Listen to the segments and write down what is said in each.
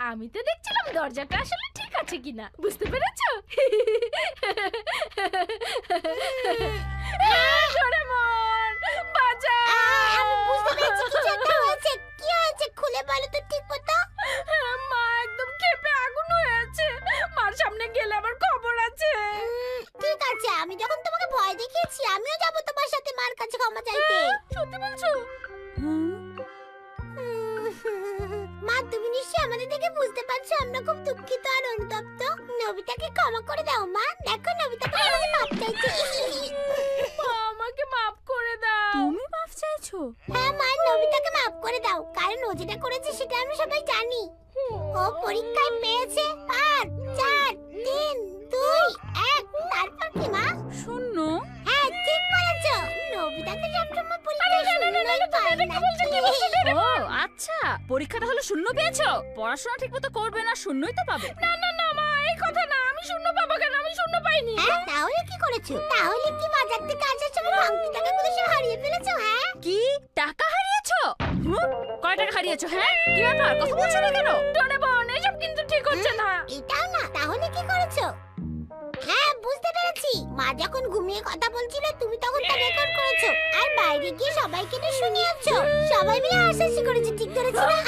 আমি তো দেখছিলাম দরজাটা আসলে ঠিক আছে কিনা, বুঝতে পেরেছো? ডোরেমন বাঁচাও! আমি বুঝতে পেরেছি কিছু একটা হয়েছে। কি হয়েছে খুলে বলো তো ঠিক মতো। মা একদম ক্ষেপে আগুন হয়ে আছে। মার সামনে গেলে আমার খবর আছে। ঠিক আছে, আমি যখন তোমাকে ভয় দেখিয়েছি আমিও যাব তোমার সাথে মার কাছে ক্ষমা চাইতে। সত্যি বলছো? মা, তুমি নিশ্চয়ই আমাদের দেখে বুঝতে পারছো আমরা খুব দুঃখিত আর অনুতপ্ত। নবিতাকে ক্ষমা করে দাও মা, দেখো নবিতা তোমার কাছে মাপ চাইছে। মা, আমাকে মাফ করে দাও। তুমি মাফ চাইছো? হ্যাঁ মা, নবিতাকে মাপ করে দাও, কারণ ও যেটা করেছে সেটা আমরা সবাই জানি। ও পরীক্ষায় পেয়েছে 5 4 3 2 1। তারপর কি মা? শূন্য। হ্যাঁ ঠিক বলেছো, নবিতাকে সবসময় পরীক্ষায় শূন্যই পায় না। ও আচ্ছা, পরীক্ষাটা হলো শূন্য পেয়েছো? পড়াশোনা ঠিকমতো করবে না, শূন্যই তো পাবে। না না না মা, এই কথা না। আমি শূন্য পাবো কেন? আমি শূন্য পাইনি। হ্যাঁ, তাহলে কি করেছো? তাহলে কি বাজার থেকে আসার সময় ভাঙতি টাকাগুলো সব হারিয়ে ফেলেছো? হ্যাঁ কি টাকা হারিয়েছো? কয় টাকা হারিয়েছো? হ্যাঁ কি ব্যাপার, কথা বলছো না কেন? ডোরেমন, এসব কিন্তু ঠিক হচ্ছে না। এটাও না, তাহলে কি করেছো? হ্যাঁ বুঝতে পেরেছি, মা যখন ঘুমিয়ে কথা বলছিল তুমি তখন তা রেকর্ড করেছো আর বাইরে গিয়ে সবাইকে তো শুনিয়েছো। সবাই মিলে হাসাহাসি করেছে, ঠিক করেছি না?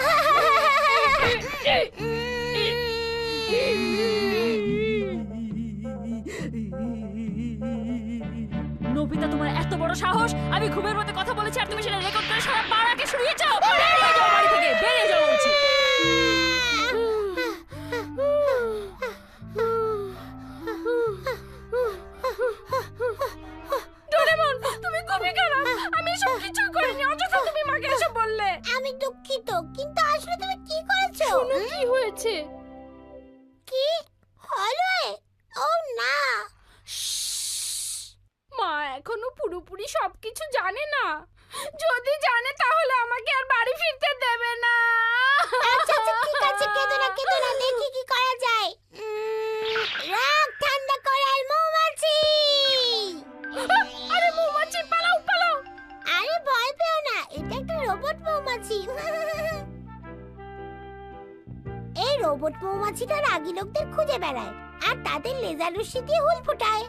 নবিতা, তোমার এত বড় সাহস! আমি ঘুমের মধ্যে কথা বলেছি আর তুমি সেটা রেকর্ড করে সারা পাড়াকে শুনিয়েছো। বেরিয়ে যাও বাড়ি থেকে, বেরিয়ে যাও বলছি। ডোরেমন, তুমি খুবই খারাপ। আমি এসব কিছু করিনি, অযথা তুমি মাকে এসব বললে। আমি দুঃখিত, কিন্তু আসলে তুমি কি করেছো? শোনো কি হয়েছে। কি হলো? ও না, মা এখনো পুরোপুরি সবকিছু জানে না। যদি জানে তাহলে আমাকে আর বাড়ি ফিরতে দেবে না। আচ্ছা আচ্ছা ঠিক আছে, কেঁদো না কেঁদো না, দেখি কি করা যায়। রাগ ঠান্ডা করার মৌমাছি। আরে মৌমাছি, পালাও পালাও। আরে ভয় পেও না, এটা একটা রোবট মৌমাছি। এই রোবট মৌমাছিটা রাগী লোকদের খুঁজে বেড়ায় আর তাদের লেজার রশ্মি দিয়ে হুল ফোটায়।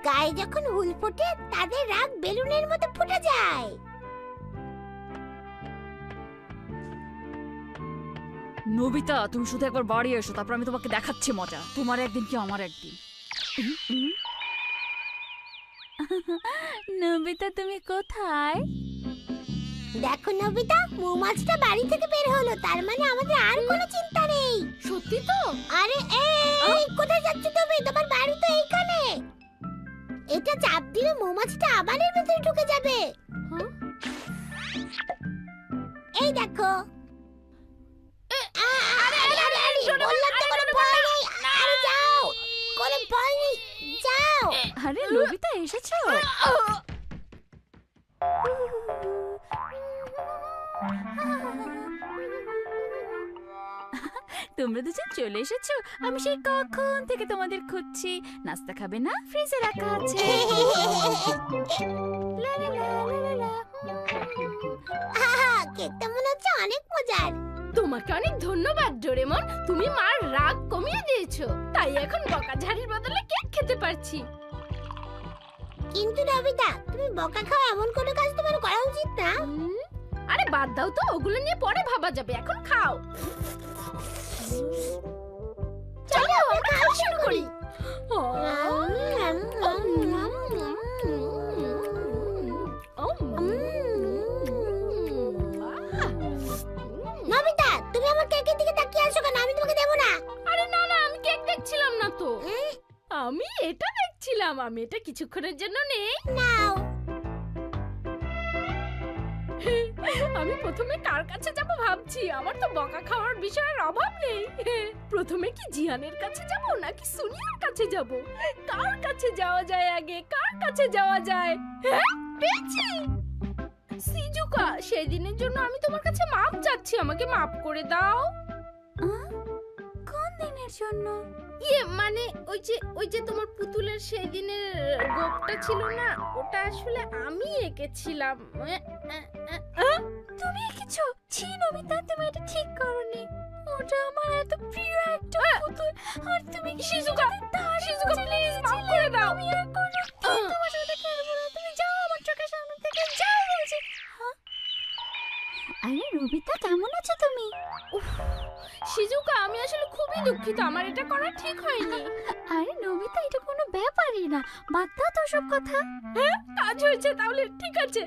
গায়ে যখন হুল ফোটে তাদের রাগ বেলুনের মতো ফুটে যায়। নবিতা, তুমি শুধু একবার বাড়ি এসো, তারপর আমি তোমাকে দেখাচ্ছি মজা। তোমার একদিন কি আমার একদিন। নবিতা, তুমি কোথায়? দেখো নবিতা, মৌমাছিটা বাড়ি থেকে বের হলো, তার মানে আমাদের আর কোনো চিন্তা নেই। সত্যি তো? আরে এই কোথায় যাচ্ছ তুমি? তোমার বাড়ি তো এইখানে। এটা চাপ দিলে মৌমাছিটা আবার এর ভিতরে ঢুকে যাবে। এই দেখো। বললাম তো কোনো ভয় নেই। আরে যাও, কোনো ভয় নেই, যাও। আরে নবিতা, এসেছো? তোমরা দুজন চলে এসেছো। আমি সেই কখন থেকে তোমাদের খুঁজছি। নাস্তা খাবে না? ফ্রিজে রাখা আছে। লা লা লা লা লা। কেকটা মনে হচ্ছে অনেক মজার। তোমাকে অনেক ধন্যবাদ ডোরেমন, তুমি মার রাগ কমিয়ে দিয়েছো। তাই এখন বকাঝাড়ির বদলে কেক খেতে পারছি। কিন্তু নবিতা, তুমি বকা খাওয়া এমন কোনো কাজ তোমার করা উচিত না। আরে বাদ দাও তো, ওগুলো নিয়ে পরে ভাবা যাবে, এখন খাও। চলো আমরা খাওয়া শুরু করি। নবিতা, তুমি আমার কেকের দিকে তাকিয়ে আছো কেন? আমি তোমাকে দেব না। আরে না না, আমি কেক দেখছিলাম না তো, আমি এটা দেখছিলাম। আমি এটা কিছুক্ষণের জন্য নেই। নাও। আমি প্রথমে কার কাছে যাব ভাবছি। আমার তো বকা খাওয়ার বিষয়ের অভাব নেই। প্রথমে কি জিয়ানের কাছে যাব নাকি সুনিয়ার কাছে যাব? কার কাছে যাওয়া যায় আগে? কার কাছে যাওয়া যায়? হ্যাঁ, পেয়েছি। সিজুকা, সেই দিনের জন্য আমি তোমার কাছে মাপ চাচ্ছি, আমাকে মাপ করে দাও। কোন দিনের জন্য? মানে ওই যে তোমার পুতুলের সেই দিনের গোপটা ছিল না, ওটা আসলে আমি এঁকেছিলাম। তুমি এঁকেছো? ছি নবিতা, তুমি এটা ঠিক করনি। ওটা আমার শিজুকা, শিজুকা প্লিজ মাফ করে দাও। আমি আর কোনো তোমার সাথে খেলবো না। তুমি যাও আমার চোখের সামনে থেকে, যাও বলছি। আরে রবিতা, কেমন আছো তুমি? শিজুকা, আমি আসলে খুবই দুঃখিত, আমার এটা করা ঠিক হয়নি। আরে নবিতা, এটা কোনো ব্যাপারই না, বাদ দাও তো সব কথা। হ্যাঁ, কাজ হয়েছে, তাহলে ঠিক আছে।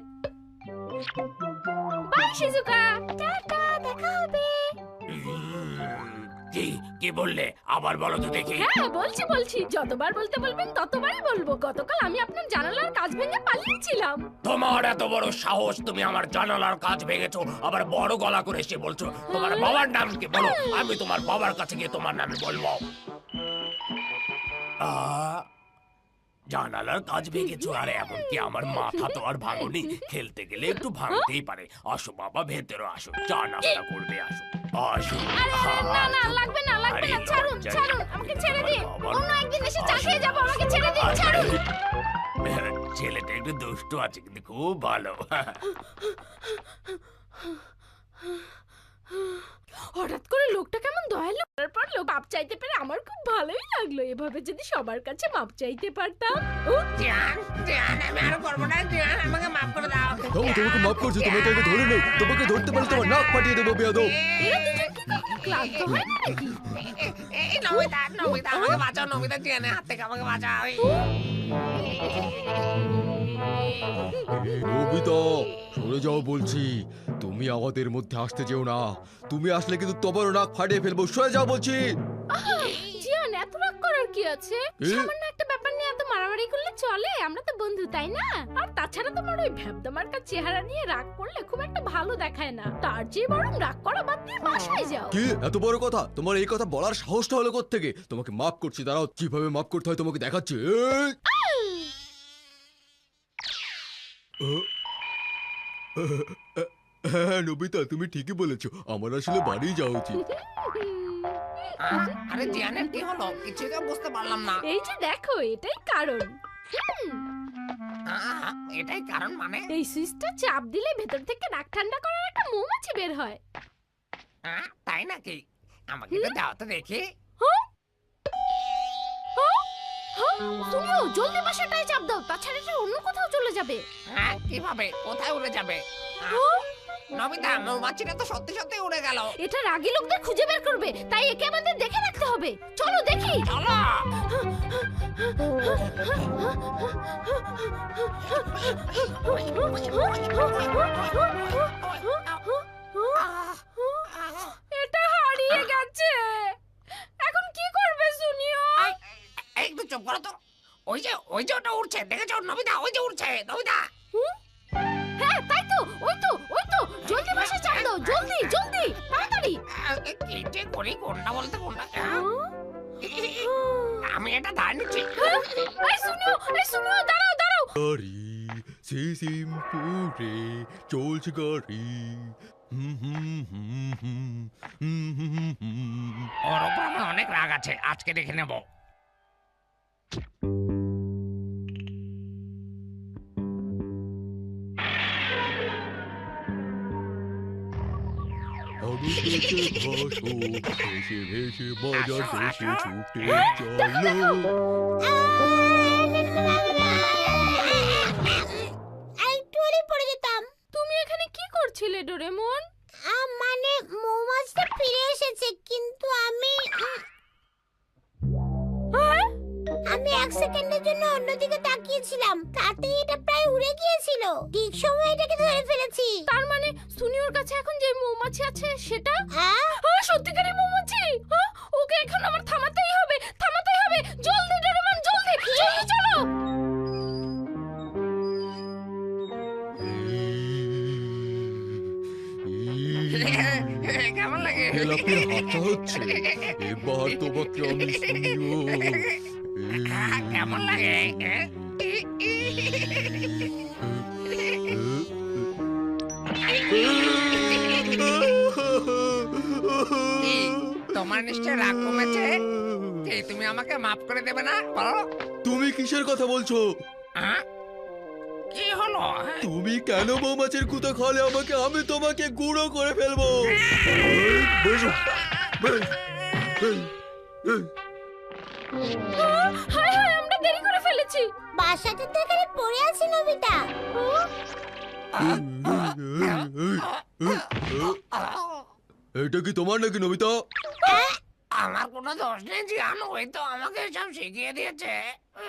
বাই শিজুকা, টাটা, দেখা হবে। কি বললে? আবার বলো তো দেখি। হ্যাঁ বলছি, যতবার বলতে বলবেন ততবারই বলবো। গতকাল আমি আপনার জানালার কাঁচ ভেঙে পালিয়েছিলাম। তোমার এত বড় সাহস, তুমি আমার জানালার কাজ ভেঙেছো, আবার বড় গলা করে এসে বলছো তোমার বাবার নাম কি? বলো, আমি তোমার বাবার কাছে গিয়ে তোমার নামে বলবো। জানালার কাজ ভেঙেছো, আর এমনকি আমার মাথা তো আর ভাঙনি। খেলতে গেলে একটু ভাঙতেই পারে। আসো বাবা, ভেতরে আসো, চা নাস্তা করবে, আসো আসো। না না, লাগবে না, লাগবে না, ছাড়ুন ছাড়ুন, আমাকে ছেড়ে দিন। অন্য একদিন এসে চা খেয়ে যাবো, আমাকে ছেড়ে দিন, ছাড়ুন। ছেলেটা একটু দুষ্ট আছে, কিন্তু খুব ভালো। হঠাৎ করে লোকটা কেমন দয়ালু, তারপর লোক মাপ চাইতে পেরে আমার খুব ভালোই লাগলো। এভাবে যদি সবার কাছে মাপ চাইতে পারতাম। আমি আর করবো না, আমাকে মাফ করে দাও। তোমাকে মাফ করছি, তোমাকে আগে ধরে নেই। তোমাকে ধরতে পারলে তোমার নাক ফাটিয়ে দেবো বেয়াদব। এরা দুজন কি কখনো ক্লান্ত হয় না নাকি? এই নমিতা, আমাকে বাঁচাও, নমিতা জিয়ানের হাত থেকে আমাকে বাঁচাও। নবিতা, সরে যাও বলছি। তুমি আমাদের মধ্যে আসতে যেও না। তুমি আসলে কিন্তু তোমারও নাক ফাটিয়ে ফেলবো। সরে যাও বলছি। জিয়ান, এত রাগ করার কি আছে? এ? সামান্য একটা ব্যাপার নিয়ে এত মারামারি করলে চলে? আমরা তো বন্ধু, তাই না? আর তাছাড়া তোমার ওই ভ্যাবদামার্কা চেহারা নিয়ে রাগ করলে খুব একটা ভালো দেখায় না। তার চেয়ে বরং রাগ করা বাদ দিয়ে বাসায় যাও। কি এত বড় কথা? তোমার এই কথা বলার সাহসটা হলো কোত্থেকে? তোমাকে মাফ করছি, দাঁড়াও কিভাবে মাফ করতে হয় তোমাকে দেখাচ্ছি। হ্যাঁ নবিতা, তুমি ঠিকই বলেছো, আমার আসলে বাড়ি যাওয়া উচিত। আরে জিয়ানের কি হলো? কিছুই তো বুঝতে পারলাম না। এই যে দেখো, এটাই কারণ। এটাই কারণ মানে? এই সুইচটা চাপ দিলে ভেতর থেকে নাক ঠান্ডা করার একটা মৌমাছি বের হয়। তাই নাকি? আমাকে তো দাও তো দেখি। শুনিও, জলদি বাসাটায় চাপ দাও, তাছাড়া এটা অন্য কোথাও চলে যাবে। হ্যাঁ, কিভাবে? কোথায় উড়ে যাবে? নবিতা, মৌমাছিটা তো সত্যি সত্যি উড়ে গেল। এটা রাগী লোকদের খুঁজে বের করবে, তাই একে আমাদের দেখে রাখতে হবে। চলো দেখি। চলো। এটা হারিয়ে গেছে। এখন কি করবে শুনিও? একটু চুপ করো তো। ওই যে ওটা উড়ছে, দেখেছো নবিতা? ওই যে উড়ছে, নবিতা। হ্যাঁ তাই তো, ওই তো, জলদি বাসা চাপ দাও, জলদি জলদি, তাড়াতাড়ি। কি যে করি, কোনটা বলতে কোনটা? আমি এটা ধার নিচ্ছি। এই শুনিও, দাঁড়াও। গাড়ি সিমপুরে চলছে গাড়ি। ওর উপর আমার অনেক রাগ আছে, আজকে দেখে নেব। আমি পেটে ভাসো, ভেসে ভেসে বাজার শেষে ছুটে চলো। একটু হলেই পড়ে যেতাম। তুমি এখানে কি করছিলে ডোরেমন? মানে মৌমাছিটা ফিরে এসেছে, কিন্তু আমি এক সেকেন্ডের জন্য অন্যদিকে তাকিয়েছিলাম, তাতে এটা প্রায় উড়ে গিয়েছিল। ঠিক সময় এটাকে ধরে ফেলেছি। তার মানে সুনিওর কাছে এখন যে মৌমাছি আছে সেটা হ্যাঁ, সত্যিকারের মৌমাছি। ওকে এখন আমার থামাতেই হবে। জলদি ডোরেমন, জলদি চলো। কেমন লাগে? গোলাপের হাতটা হচ্ছে। এবার তোমাকে আমি শুনিও। কেমন লাগে? তোমার নিশ্চয় রাগ কমেছে। তুমি আমাকে মাফ করে দেবে না? বলো। তুমি কিসের কথা বলছো? কি হলো? তুমি কেন মৌমাছির কুতো খালে আমাকে? আমি তোমাকে গুঁড়ো করে ফেলবো। হায় হায়, আমরা দেরি করে ফেলেছি। বাসাটা তো এখানে পড়ে আছে নবিতা। এটা কি তোমার নাকি নবিতা? আমার কোনো দোষ নেই জিয়ান, ওই তো আমাকে সব শিখিয়ে দিয়েছে।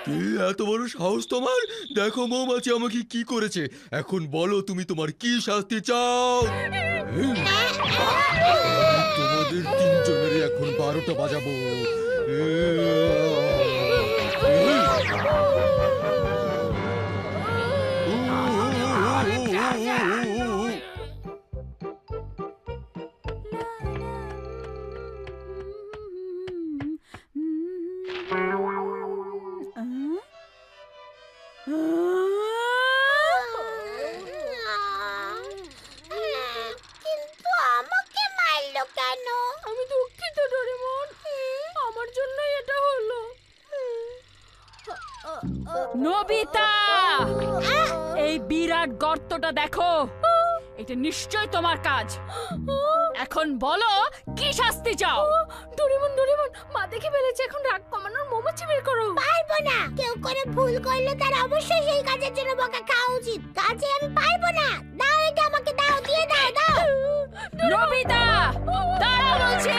কি এত বড় সাহস তোমার? দেখো মৌমাছি আমাকে কি করেছে। এখন বলো তুমি তোমার কি শাস্তি চাও? তোমাদের তিনজনেরই এখন 12টা বাজাবো। কিন্তু আমাকে মারলো কেন? আমি দুঃখিত ডোরেমন, আমার জন্যই এটা হলো। নবিতা, এই বিরাট গর্তটা দেখো, এটা নিশ্চয় তোমার কাজ। এখন বলো কি শাস্তি চাও? ডোরেমন ডোরেমন, মা দেখে ফেলেছে, এখন রাগ কমানোর মৌমাছি বের করো। পারবো না। কেউ করে ভুল করলে তার অবশ্যই সেই কাজের জন্য বকা খাওয়া উচিত। কাজে আমি পারবো না। দাও এটা আমাকে, দাও, দিয়ে দাও, দাও। নবিতা, দাঁড়াও বলছি।